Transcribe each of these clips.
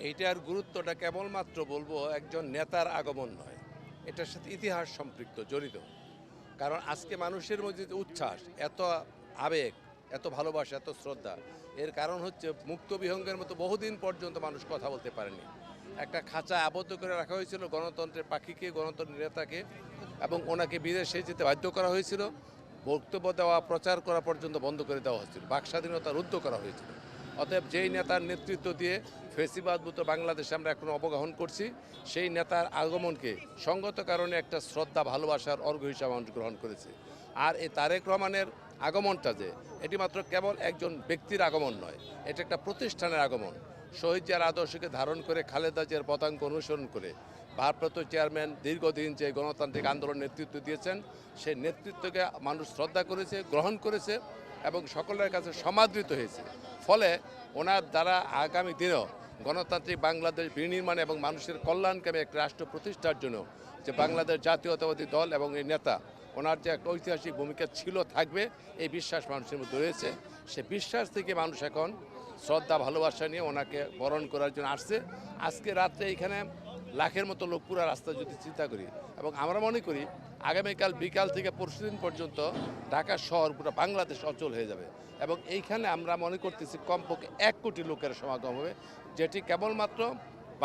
এইটার গুরুত্বটা কেবলমাত্র বলবো একজন নেতার আগমন নয়, এটার সাথে ইতিহাস সম্পৃক্ত জড়িত। কারণ আজকে মানুষের মধ্যে যে উচ্ছ্বাস, এত আবেগ, এত ভালোবাসা, এত শ্রদ্ধা, এর কারণ হচ্ছে মুক্ত বিহঙ্গের মতো বহুদিন পর্যন্ত মানুষ কথা বলতে পারেনি। একটা খাঁচা আবদ্ধ করে রাখা হয়েছিল গণতন্ত্রের পাখিকে, গণতন্ত্রের নেতাকে, এবং ওনাকে বিদেশে যেতে বাধ্য করা হয়েছিল। বক্তব্য দেওয়া, প্রচার করা পর্যন্ত বন্ধ করে দেওয়া হয়েছিল, বাক স্বাধীনতা রুদ্ধ করা হয়েছিল। অতএব যেই নেতার নেতৃত্ব দিয়ে ফেসিবাদমুক্ত বাংলাদেশে আমরা এখন অবগাহন করছি, সেই নেতার আগমনকে সঙ্গত কারণে একটা শ্রদ্ধা, ভালোবাসার অর্ঘ্য হিসাবে মানুষ গ্রহণ করেছে। আর এই তারেক রহমানের আগমনটা যে এটি মাত্র কেবল একজন ব্যক্তির আগমন নয়, এটা একটা প্রতিষ্ঠানের আগমন। শহীদ জিয়ার আদর্শকে ধারণ করে, খালেদা জিয়ার পদাঙ্ক অনুসরণ করে ভারপ্রাপ্ত চেয়ারম্যান দীর্ঘদিন যে গণতান্ত্রিক আন্দোলন নেতৃত্ব দিয়েছেন, সেই নেতৃত্বকে মানুষ শ্রদ্ধা করেছে, গ্রহণ করেছে এবং সকলের কাছে সমাদৃত হয়েছে। ফলে ওনার দ্বারা আগামী দিনেও গণতান্ত্রিক বাংলাদেশ বিনির্মাণ এবং মানুষের কল্যাণকামী একটি রাষ্ট্র প্রতিষ্ঠার জন্য যে বাংলাদেশ জাতীয়তাবাদী দল এবং এই নেতা, ওনার যে একটা ঐতিহাসিক ভূমিকা ছিল, থাকবে, এই বিশ্বাস মানুষের মধ্যে রয়েছে। সে বিশ্বাস থেকে মানুষ এখন শ্রদ্ধা, ভালোবাসা নিয়ে ওনাকে বরণ করার জন্য আসছে। আজকে রাত্রে এইখানে লাখের মতো লোক পুরা রাস্তা যদি চিন্তা করি, এবং আমরা মনে করি আগামীকাল বিকাল থেকে পরশুদিন পর্যন্ত ঢাকা শহর পুরো বাংলাদেশ অচল হয়ে যাবে। এবং এইখানে আমরা মনে করতেছি কমপক্ষে 1 কোটি লোকের সমাগম হবে, যেটি কেবলমাত্র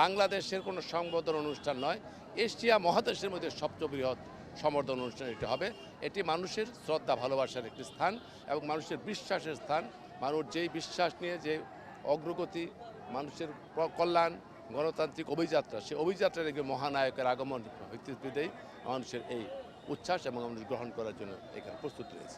বাংলাদেশের কোনো সংবর্ধনা অনুষ্ঠান নয়, এশিয়া মহাদেশের মধ্যে সবচেয়ে বৃহৎ সম্বর্ধনা অনুষ্ঠান এটি হবে। এটি মানুষের শ্রদ্ধা, ভালোবাসার একটি স্থান এবং মানুষের বিশ্বাসের স্থান। মানুষ যেই বিশ্বাস নিয়ে যে অগ্রগতি, মানুষের কল্যাণ, গণতান্ত্রিক অভিযাত্রা, সেই অভিযাত্রার একটি মহানায়কের আগমন হইতে মানুষের এই উচ্ছ্বাস এবং মানুষ গ্রহণ করার জন্য এখানে প্রস্তুত রয়েছে।